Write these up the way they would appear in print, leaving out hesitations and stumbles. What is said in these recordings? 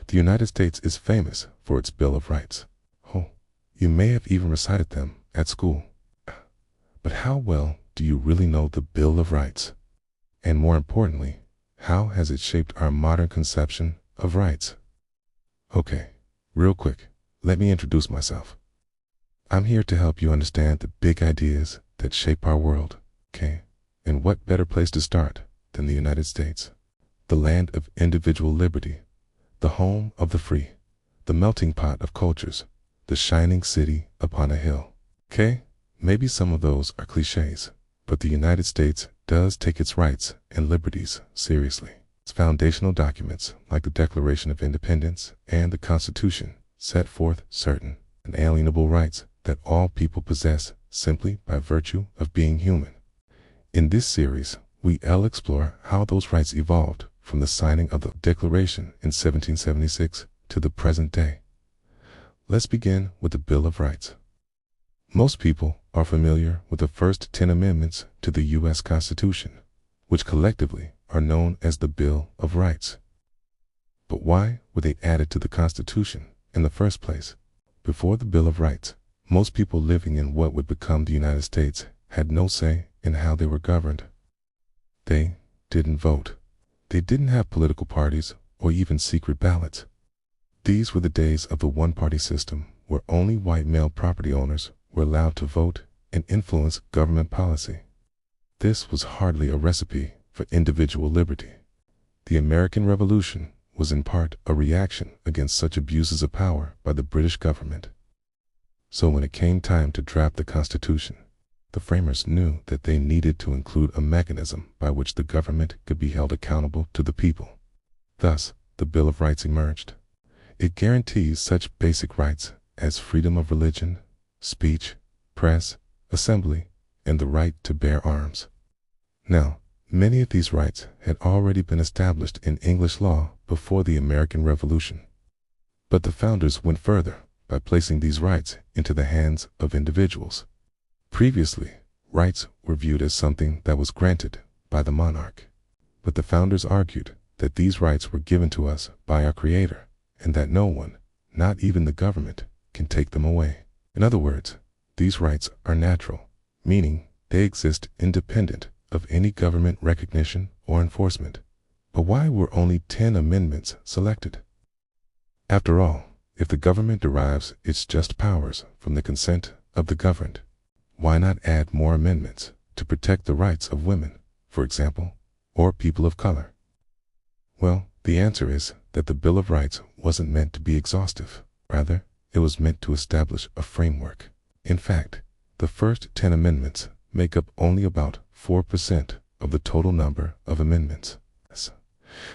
The United States is famous for its Bill of Rights. Oh, you may have even recited them at school. But how well do you really know the Bill of Rights? And more importantly, how has it shaped our modern conception of rights? Okay, real quick, let me introduce myself. I'm here to help you understand the big ideas that shape our world, okay? And what better place to start than the United States, the land of individual liberty, the home of the free, the melting pot of cultures, the shining city upon a hill. Okay, maybe some of those are cliches, but the United States does take its rights and liberties seriously. Its foundational documents, like the Declaration of Independence and the Constitution, set forth certain inalienable rights that all people possess simply by virtue of being human. In this series, we'll explore how those rights evolved from the signing of the Declaration in 1776 to the present day. Let's begin with the Bill of Rights. Most people are familiar with the first 10 amendments to the U.S. Constitution, which collectively are known as the Bill of Rights. But why were they added to the Constitution in the first place? Before the Bill of Rights, most people living in what would become the United States had no say in how they were governed. They didn't vote. They didn't have political parties or even secret ballots. These were the days of the one-party system where only white male property owners were allowed to vote and influence government policy. This was hardly a recipe for individual liberty. The American Revolution was in part a reaction against such abuses of power by the British government. So when it came time to draft the Constitution, the framers knew that they needed to include a mechanism by which the government could be held accountable to the people. Thus, the Bill of Rights emerged. It guarantees such basic rights as freedom of religion, speech, press, assembly, and the right to bear arms. Now, many of these rights had already been established in English law before the American Revolution. But the founders went further by placing these rights into the hands of individuals. Previously, rights were viewed as something that was granted by the monarch. But the founders argued that these rights were given to us by our Creator, and that no one, not even the government, can take them away. In other words, these rights are natural, meaning they exist independent of any government recognition or enforcement. But why were only 10 amendments selected? After all, if the government derives its just powers from the consent of the governed, why not add more amendments to protect the rights of women, for example, or people of color? Well, the answer is that the Bill of Rights wasn't meant to be exhaustive. Rather, it was meant to establish a framework. In fact, the first 10 amendments make up only about 4% of the total number of amendments.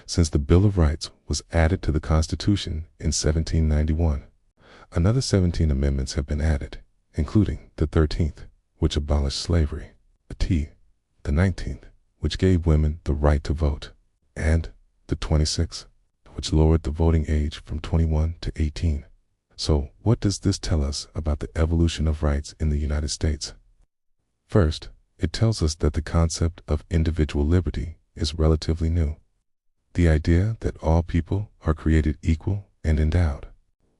Since the Bill of Rights was added to the Constitution in 1791, another 17 amendments have been added, including the 13th, which abolished slavery, the 19th, which gave women the right to vote, and the 26th, which lowered the voting age from 21 to 18. So, what does this tell us about the evolution of rights in the United States? First, it tells us that the concept of individual liberty is relatively new. The idea that all people are created equal and endowed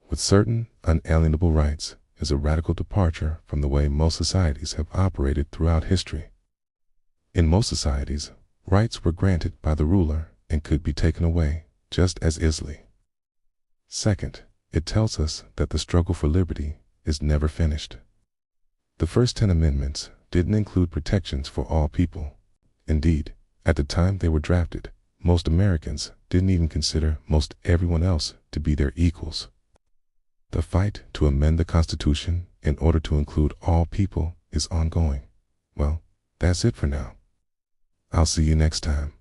with certain unalienable rights is a radical departure from the way most societies have operated throughout history. In most societies, rights were granted by the ruler and could be taken away just as easily. Second, it tells us that the struggle for liberty is never finished. The first 10 amendments didn't include protections for all people. Indeed, at the time they were drafted, most Americans didn't even consider most everyone else to be their equals. The fight to amend the Constitution in order to include all people is ongoing. Well, that's it for now. I'll see you next time.